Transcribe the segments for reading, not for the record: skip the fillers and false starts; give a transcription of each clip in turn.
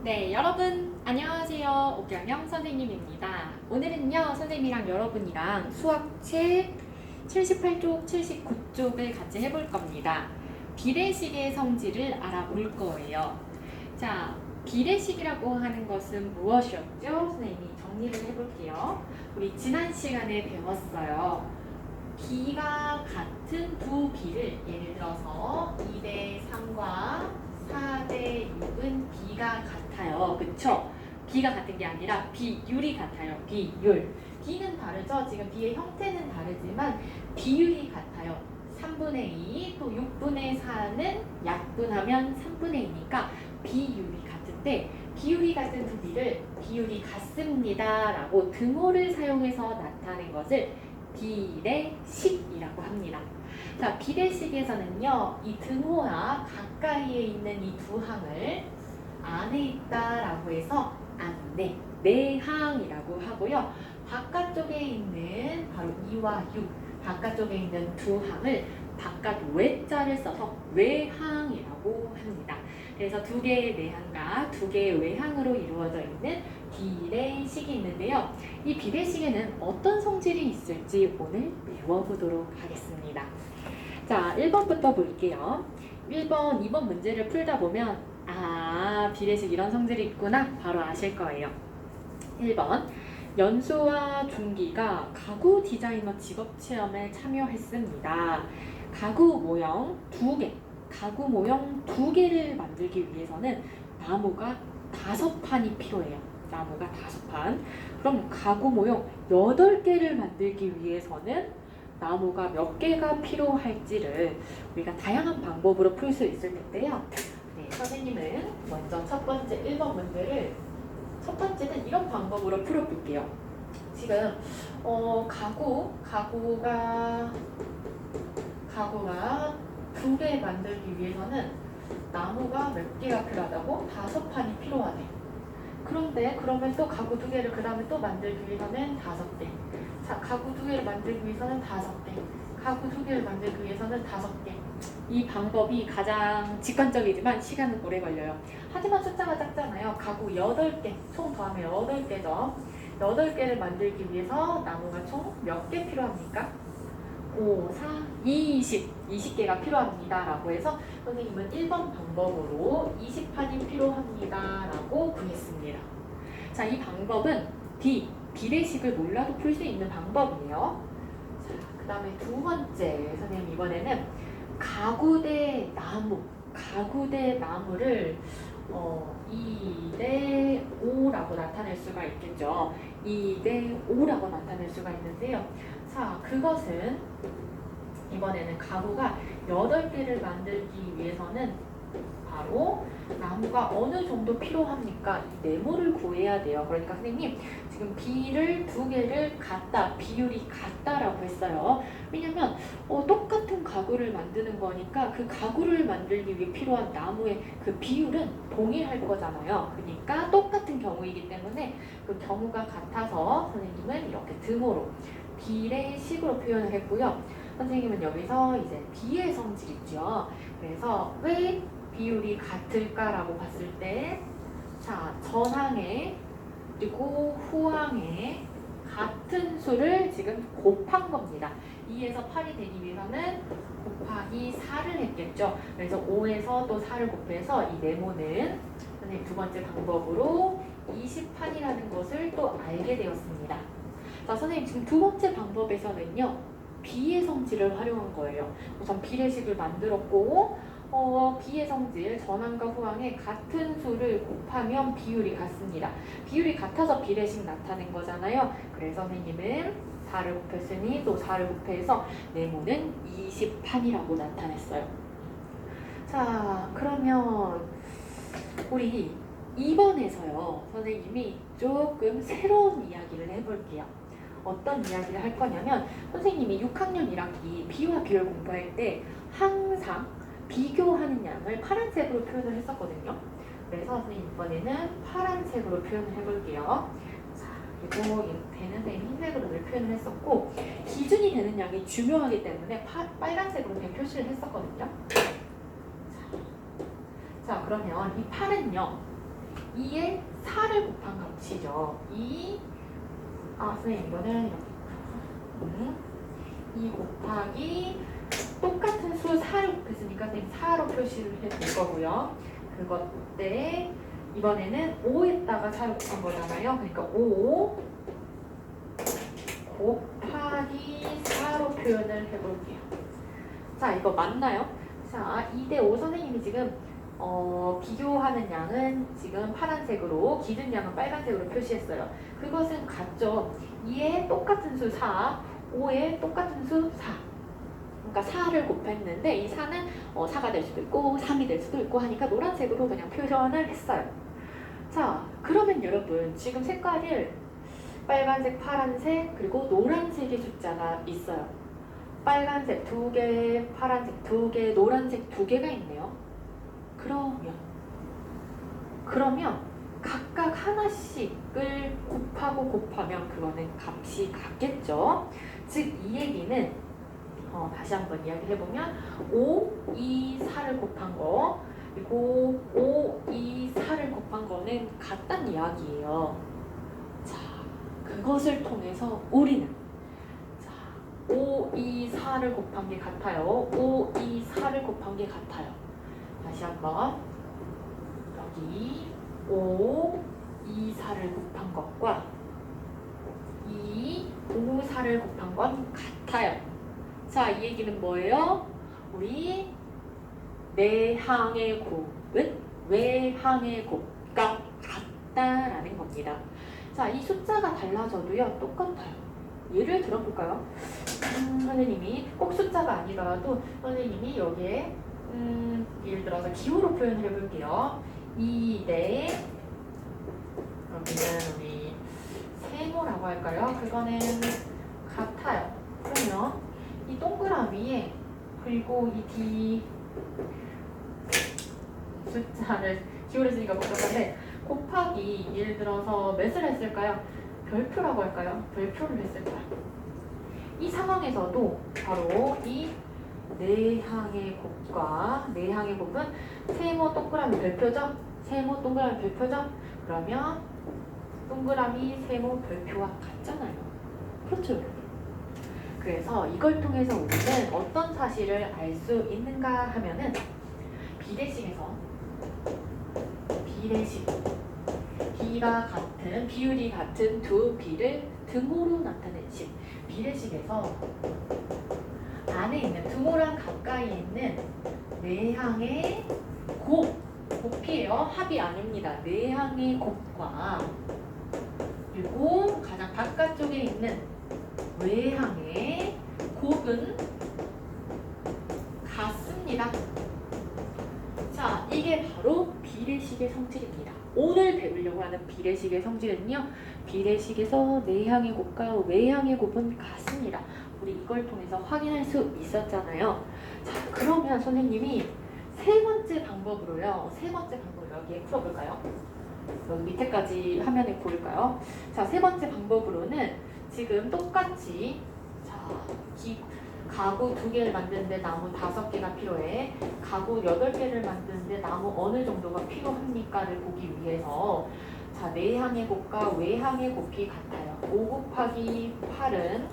네, 여러분 안녕하세요. 옥경영 선생님입니다. 오늘은요, 선생님이랑 여러분이랑 수학책 78쪽, 79쪽을 같이 해볼 겁니다. 비례식의 성질을 알아볼 거예요. 자, 비례식이라고 하는 것은 무엇이었죠? 선생님이 정리를 해볼게요. 우리 지난 시간에 배웠어요. 비가 같은 두 비를 예를 들어서 2대 3과 4대 6은 비가 같아요. 그쵸? 비가 같은 게 아니라 비율이 같아요. 비율. 비는 다르죠? 지금 비의 형태는 다르지만 비율이 같아요. 3분의 2, 또 6분의 4는 약분하면 3분의 2니까 비율이 같은데 비율이 같은 두 비를 비율이 같습니다 라고 등호를 사용해서 나타낸 것을 비례식이라고 합니다. 자, 비례식에서는요, 이 등호와 가까이에 있는 이 두 항을 안에 있다라고 해서 안내, 내항이라고 하고요. 바깥쪽에 있는 바로 2와 6, 바깥쪽에 있는 두 항을 바깥 외자를 써서 외항이라고 합니다. 그래서 두 개의 내항과 두 개의 외항으로 이루어져 있는 비례식이 있는데요. 이 비례식에는 어떤 성질이 있을지 오늘 배워보도록 하겠습니다. 자, 1번부터 볼게요. 1번, 2번 문제를 풀다 보면 비례식 이런 성질이 있구나 바로 아실 거예요. 1번, 연수와 준기가 가구 디자이너 직업 체험에 참여했습니다. 가구 모형 2개, 가구 모형 2개를 만들기 위해서는 나무가 5판이 필요해요. 나무가 5판. 그럼 가구 모형 8개를 만들기 위해서는 나무가 몇 개가 필요할지를 우리가 다양한 방법으로 풀 수 있을 텐데요. 네, 선생님은 먼저 첫 번째 1번 문제를 첫 번째는 이런 방법으로 풀어볼게요. 지금 가구가 2개 만들기 위해서는 나무가 몇 개가 필요하다고? 5판이 필요하네. 그런데 그러면 또 가구 2개를 그 다음에 또 만들기 위해서는 5개. 자, 가구 2개를 만들기 위해서는 5개. 가구 2개를 만들기 위해서는 5개. 이 방법이 가장 직관적이지만 시간은 오래 걸려요. 하지만 숫자가 작잖아요. 가구 8개, 총 더하면 8개죠. 8개를 만들기 위해서 나무가 총 몇 개 필요합니까? 5, 4, 20개가 필요합니다 라고 해서 선생님은 1번 방법으로 20판이 필요합니다 라고 구했습니다. 자, 이 방법은 비례식을 몰라도 풀 수 있는 방법이에요. 자, 그 다음에 두 번째, 선생님 이번에는 가구 대 나무를 2대 5라고 나타낼 수가 있겠죠. 2대 5라고 나타낼 수가 있는데요. 자, 그것은 이번에는 가구가 8개를 만들기 위해서는 바로 나무가 어느 정도 필요합니까? 이 네모를 구해야 돼요. 그러니까 선생님 지금 비를 2개를 비율이 같다라고 했어요. 왜냐면 똑같은 가구를 만드는 거니까 그 가구를 만들기 위해 필요한 나무의 그 비율은 동일할 거잖아요. 그러니까 똑같은 경우이기 때문에 그 경우가 같아서 선생님은 이렇게 등호로 비례식으로 표현을 했고요. 선생님은 여기서 이제 비의 성질 있죠. 그래서 왜 비율이 같을까라고 봤을 때, 자, 전항에 그리고 후항에 같은 수를 지금 곱한 겁니다. 2에서 8이 되기 위해서는 곱하기 4를 했겠죠. 그래서 5에서 또 4를 곱해서 이 네모는 선생님 두 번째 방법으로 20판이라는 것을 또 알게 되었습니다. 자, 선생님 지금 두 번째 방법에서는요, 비의 성질을 활용한 거예요. 우선 비례식을 만들었고, 비의 성질, 전항과 후항에 같은 수를 곱하면 비율이 같습니다. 비율이 같아서 비례식 나타낸 거잖아요. 그래서 선생님은 4를 곱했으니 또 4를 곱해서 네모는 20판이라고 나타냈어요. 자, 그러면 우리 2번에서요, 선생님이 조금 새로운 이야기를 해볼게요. 어떤 이야기를 할 거냐면 선생님이 6학년 1학기 비와 비율 공부할 때 항상 비교하는 양을 파란색으로 표현을 했었거든요. 그래서 선생님 이번에는 파란색으로 표현을 해볼게요. 자, 그리고 되는 셈 흰색으로 늘 표현을 했었고 기준이 되는 양이 중요하기 때문에 빨간색으로 그냥 표시를 했었거든요. 자, 그러면 이 8은요. 2에 4를 곱한 값이죠. 선생님 이거는 이렇게 2 곱하기 똑같은 수 4를 곱했으니까 선생님 4로 표시를 해줄 거고요. 그것 때 이번에는 5에다가 4를 곱한 거잖아요. 그러니까 5 곱하기 4로 표현을 해볼게요. 자, 이거 맞나요? 자, 2대5 선생님이 지금 비교하는 양은 지금 파란색으로, 기준 양은 빨간색으로 표시했어요. 그것은 같죠. 2에 똑같은 수 4, 5에 똑같은 수 4. 그러니까 4를 곱했는데 이 4는 4가 될 수도 있고 3이 될 수도 있고 하니까 노란색으로 그냥 표현을 했어요. 자, 그러면 여러분 지금 색깔을 빨간색, 파란색, 그리고 노란색의 숫자가 있어요. 빨간색 2개, 파란색 2개, 노란색 2개가 있네요. 그러면 각각 하나씩을 곱하면 그거는 값이 같겠죠. 즉 이 얘기는 다시 한번 이야기해보면 5, 2, 4를 곱한 거 그리고 5, 2, 4를 곱한 거는 같다는 이야기예요. 자, 그것을 통해서 우리는 5, 2, 4를 곱한 게 같아요. 5, 2, 4를 곱한 게 같아요. 다시 한번 여기 5, 2, 4를 곱한 것과 2, 5, 4를 곱한 건 같아요. 자, 이 얘기는 뭐예요? 우리 내항의 곱은 외항의 곱과 같다라는 겁니다. 자, 이 숫자가 달라져도요 똑같아요. 예를 들어볼까요? 선생님이 꼭 숫자가 아니더라도 선생님이 여기에 예를 들어서 기호로 표현을 해볼게요. 2대 여기는 우리 세모라고 할까요? 그거는 같아요. 그러면 이 동그라미에 그리고 이 D 숫자를 기호를 쓰니까 복잡한데 곱하기 예를 들어서 몇을 했을까요? 별표라고 할까요? 별표를 했을까요? 이 상황에서도 바로 이 내항의 곱과 내항의 곱은 세모 동그라미 별표죠? 세모 동그라미 별표죠? 그러면 동그라미 세모 별표와 같잖아요. 그렇죠, 여러분? 그래서 이걸 통해서 우리는 어떤 사실을 알 수 있는가 하면은 비율이 같은 두 비를 등호로 나타낸 식. 비례식에서 안에 있는 등호랑 가까이 있는 내항의 곱이에요. 합이 아닙니다. 내항의 곱과 그리고 가장 바깥쪽에 있는 외항의 곱은 같습니다. 자, 이게 바로 비례식의 성질입니다. 오늘 배우려고 하는 비례식의 성질은요, 비례식에서 내항의 곱과 외항의 곱은 같습니다. 우리 이걸 통해서 확인할 수 있었잖아요. 자, 그러면 선생님이 세 번째 방법으로요, 여기에 풀어볼까요? 여기 밑에까지 화면에 보일까요? 자, 세 번째 방법으로는 지금 똑같이 가구 2개를 만드는데 나무 5개가 필요해. 가구 8개를 만드는데 나무 어느 정도가 필요합니까를 보기 위해서 자, 내항의 곱과 외항의 곱이 같아요. 5 곱하기 8은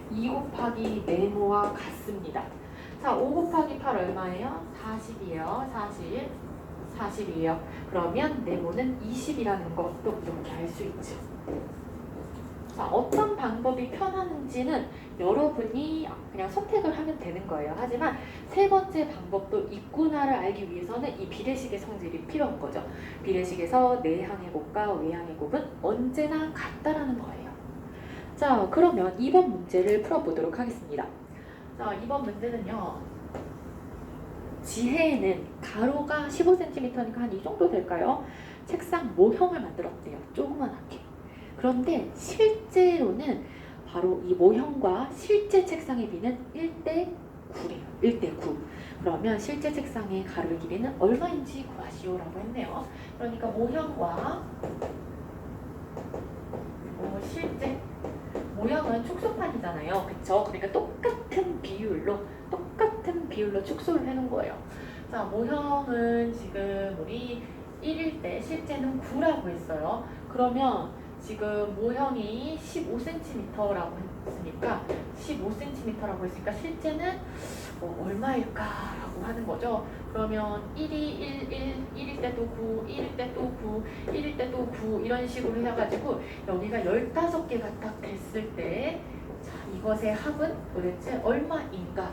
2 곱하기 네모와 같습니다. 자, 5 곱하기 8 얼마예요? 40이에요. 40이에요. 그러면 네모는 20이라는 것도 이렇게 알 수 있죠. 자, 어떤 방법이 편한지는 여러분이 그냥 선택을 하면 되는 거예요. 하지만 세 번째 방법도 있구나를 알기 위해서는 이 비례식의 성질이 필요한 거죠. 비례식에서 내항의 곱과 외항의 곱은 언제나 같다라는 거예요. 자, 그러면 2번 문제를 풀어보도록 하겠습니다. 자, 2번 문제는요. 지혜에는 가로가 15cm니까 한 이 정도 될까요? 책상 모형을 만들었대요. 조그만하게. 그런데 실제로는 바로 이 모형과 실제 책상의 비는 1대9래요. 1대9. 그러면 실제 책상의 가로의 길이는 얼마인지 구하시오라고 했네요. 그러니까 모형과 실제 모형은 축소판이잖아요. 그쵸? 그러니까 똑같은 비율로 축소를 해놓은 거예요. 자, 모형은 지금 우리 1일 때 실제는 9라고 했어요. 그러면 지금 모형이 15cm라고 했으니까 15cm라고 했으니까 실제는 얼마일까라고 하는 거죠. 그러면 1이 1일 때도 9, 1일 때도 9, 1일 때도 9 이런 식으로 해가지고 여기가 15개가 딱 됐을 때 자, 이것의 합은 도대체 얼마인가?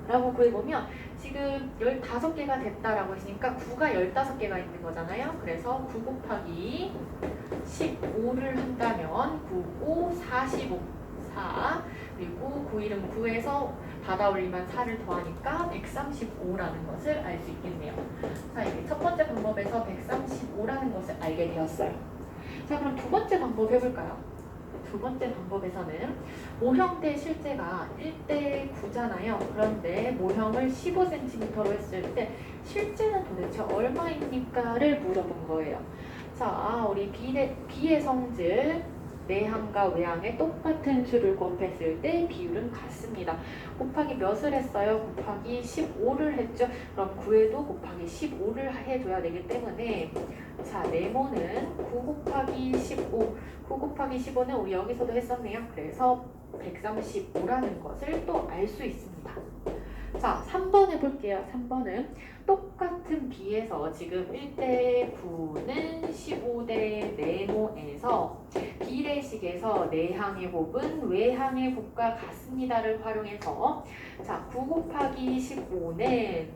라고 구해보면 지금 15개가 됐다라고 했으니까 9가 15개가 있는 거잖아요. 그래서 9 곱하기 15를 한다면 9, 5, 45, 4 그리고 9, 1은 9에서 받아 올리면 4를 더하니까 135라는 것을 알 수 있겠네요. 자, 이게 첫 번째 방법에서 135라는 것을 알게 되었어요. 자, 그럼 두 번째 방법 해볼까요? 두 번째 방법에서는 모형대 실제가 1대 9잖아요. 그런데 모형을 15cm로 했을 때 실제는 도대체 얼마입니까를 물어본 거예요. 자, 우리 B의 성질 내항과 외항의 똑같은 수를 곱했을 때 비율은 같습니다. 곱하기 몇을 했어요? 곱하기 15를 했죠. 그럼 9에도 곱하기 15를 해줘야 되기 때문에 자, 네모는 9 곱하기 15 9 곱하기 15는 우리 여기서도 했었네요. 그래서 135라는 것을 또 알 수 있습니다. 자, 3번 해볼게요. 3번은 똑같은 B에서 지금 1대 9는 15대 네모에서 비례식에서 내항의 곱은 외항의 곱과 같습니다를 활용해서 자, 9 곱하기 15는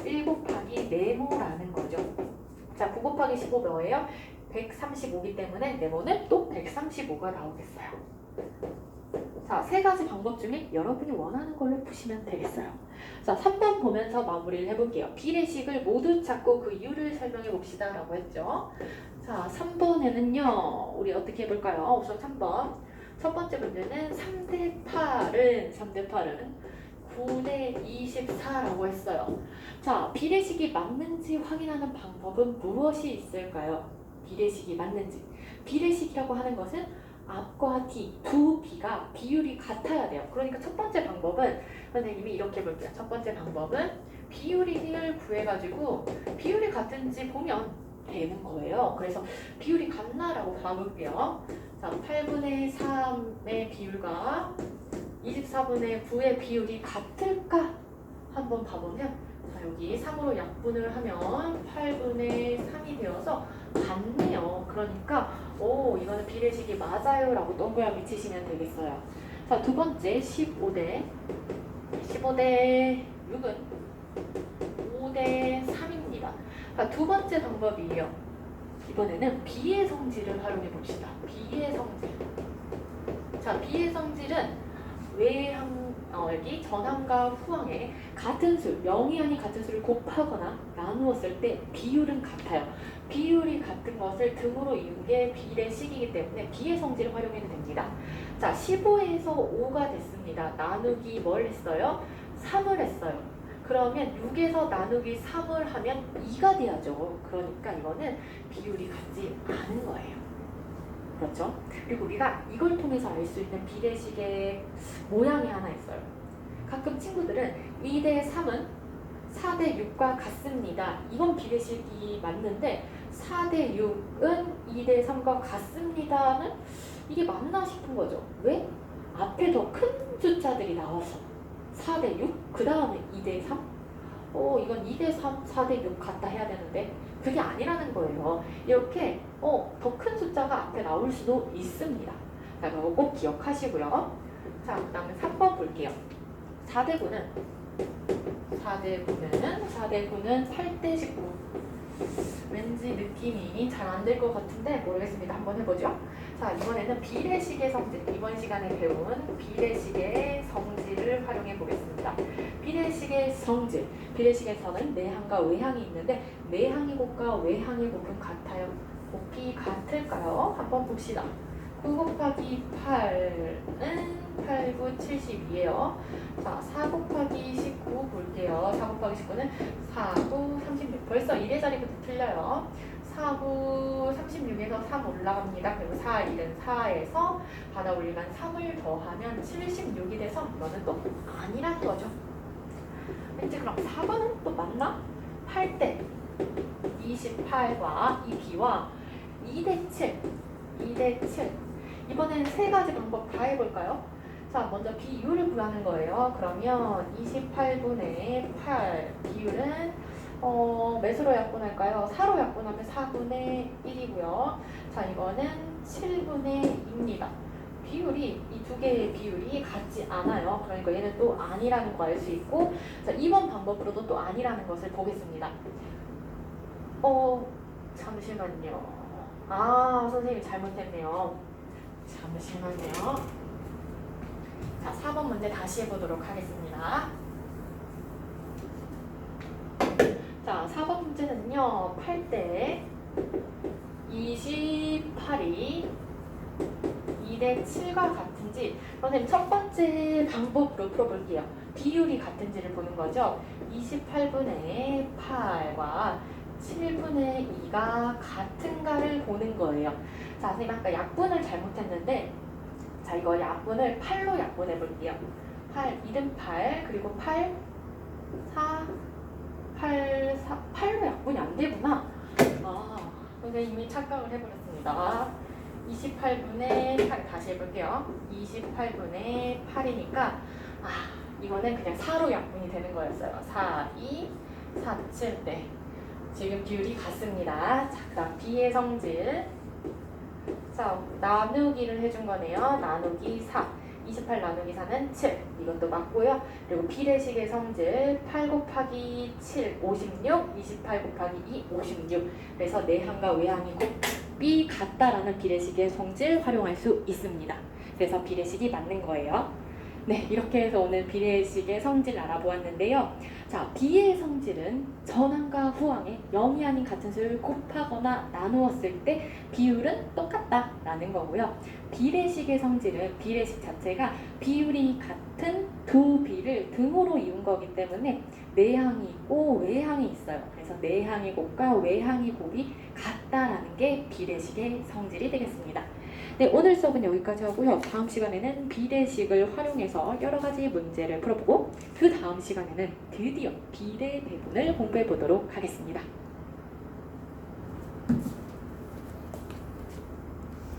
1 곱하기 네모라는 거죠. 자, 9 곱하기 15 뭐예요? 135이기 때문에 네모는 또 135가 나오겠어요. 자, 세 가지 방법 중에 여러분이 원하는 걸로 푸시면 되겠어요. 자, 3번 보면서 마무리를 해볼게요. 비례식을 모두 찾고 그 이유를 설명해 봅시다 라고 했죠. 자, 3번에는요, 우리 어떻게 해볼까요? 우선 3번. 첫 번째 문제는 3대 8은 9대 24라고 했어요. 자, 비례식이 맞는지 확인하는 방법은 무엇이 있을까요? 비례식이 맞는지. 비례식이라고 하는 것은 앞과 뒤, 두 B가 비율이 같아야 돼요. 그러니까 첫 번째 방법은 선생님이 이렇게 볼게요. 첫 번째 방법은 비율을 구해가지고 비율이 같은지 보면 되는 거예요. 그래서 비율이 같나라고 봐볼게요. 자, 8분의 3의 비율과 24분의 9의 비율이 같을까? 한번 봐보면 자, 여기 3으로 약분을 하면 8분의 3이 되어서 같네요. 그러니까 이거는 비례식이 맞아요 라고 동그라미 치시면 되겠어요. 자, 두 번째 15대 6은 5대 3입니다. 자, 두 번째 방법이에요. 이번에는 B의 성질을 활용해 봅시다. B의 성질. 자, B의 성질은 외항 여기 전항과 후항에 같은 수, 명이 아닌 같은 수를 곱하거나 나누었을 때 비율은 같아요. 비율이 같은 것을 등으로 이은 게 비례식이기 때문에 B의 성질을 활용해도 됩니다. 자, 15에서 5가 됐습니다. 나누기 뭘 했어요? 3을 했어요. 그러면 6에서 나누기 3을 하면 2가 돼야죠. 그러니까 이거는 비율이 같지 않은 거예요. 그렇죠? 그리고 우리가 이걸 통해서 알 수 있는 비례식의 모양이 하나 있어요. 가끔 친구들은 2대 3은 4대 6과 같습니다. 이건 비례식이 맞는데 4대 6은 2대 3과 같습니다는 이게 맞나 싶은 거죠. 왜? 앞에 더 큰 숫자들이 나와서 4대 6, 그 다음에 2대 3? 이건 2대 3, 4대 6 같다 해야 되는데 그게 아니라는 거예요. 이렇게 더 큰 숫자가 앞에 나올 수도 있습니다. 자, 그거 꼭 기억하시고요. 자, 그 다음에 3번 볼게요. 4대 9는 8대 19. 왠지 느낌이 잘 안 될 것 같은데 모르겠습니다. 한번 해보죠. 자, 이번에는 비례식의 성질, 이번 시간에 배운 비례식의 성질을 활용해 보겠습니다. 비례식의 성질, 비례식에서는 내항과 외항이 있는데 내항의 곱과 외항의 곱은 같아요. 곱이 같을까요? 한번 봅시다. 9 곱하기 8은 8, 9, 72예요. 자, 4 곱하기 19 볼게요. 4 곱하기 19는 4, 9, 36. 벌써 1의 자리부터 틀려요. 4, 9, 36에서 3 올라갑니다. 그리고 4, 1은 4에서 받아 올리면 3을 더하면 76이 돼서 이거는 또 아니란 거죠. 왠지 그럼 4번은 또 맞나? 8대 28과 이 B와 2대 7, 2대 7. 이번엔 세 가지 방법 다 해볼까요? 자, 먼저 비율을 구하는 거예요. 그러면 28분의 8 비율은 몇으로 약분할까요? 4로 약분하면 4분의 1이고요. 자, 이거는 7분의 2입니다. 비율이 이 두 개의 비율이 같지 않아요. 그러니까 얘는 또 아니라는 거 알 수 있고, 자, 이번 방법으로도 또 아니라는 것을 보겠습니다. 잠시만요. 아, 선생님이 잘못했네요. 잠시만요. 자, 4번 문제 다시 해보도록 하겠습니다. 자, 4번 문제는요. 8대 28이 2대 7과 같은지, 선생님 첫 번째 방법으로 풀어볼게요. 비율이 같은지를 보는 거죠. 28분의 8과 7분의 2가 같은가를 보는 거예요. 자, 선생님 아까 약분을 잘못했는데, 자, 이거 약분을 8로 약분해 볼게요. 8, 2는 8, 그리고 8, 4, 8, 4, 8로 약분이 안 되구나. 아, 선생님이 착각을 해버렸습니다. 28분의 8 다시 해볼게요. 28분의 8이니까 이거는 그냥 4로 약분이 되는 거였어요. 4, 2, 4, 7. 네. 지금 비율이 같습니다. 자, 그 다음 B의 성질. 자, 나누기를 해준 거네요. 나누기 4. 28 나누기 4는 7. 이것도 맞고요. 그리고 비례식의 성질 8 곱하기 7, 56. 28 곱하기 2, 56. 그래서 내항과 외항이 곱비 같다라는 비례식의 성질 활용할 수 있습니다. 그래서 비례식이 맞는 거예요. 네, 이렇게 해서 오늘 비례식의 성질 알아보았는데요. 자, B의 성질은 전항과 후항에 0이 아닌 같은 수를 곱하거나 나누었을 때 비율은 똑같다라는 거고요. 비례식의 성질은 비례식 자체가 비율이 같은 두 비를 등호로 이룬 거기 때문에 내항이 있고 외항이 있어요. 그래서 내항의 곱과 외항의 곱이 같다라는 게 비례식의 성질이 되겠습니다. 네, 오늘 수업은 여기까지 하고요. 다음 시간에는 비례식을 활용해서 여러 가지 문제를 풀어보고 그 다음 시간에는 드디어 비례 대분을 공부해 보도록 하겠습니다.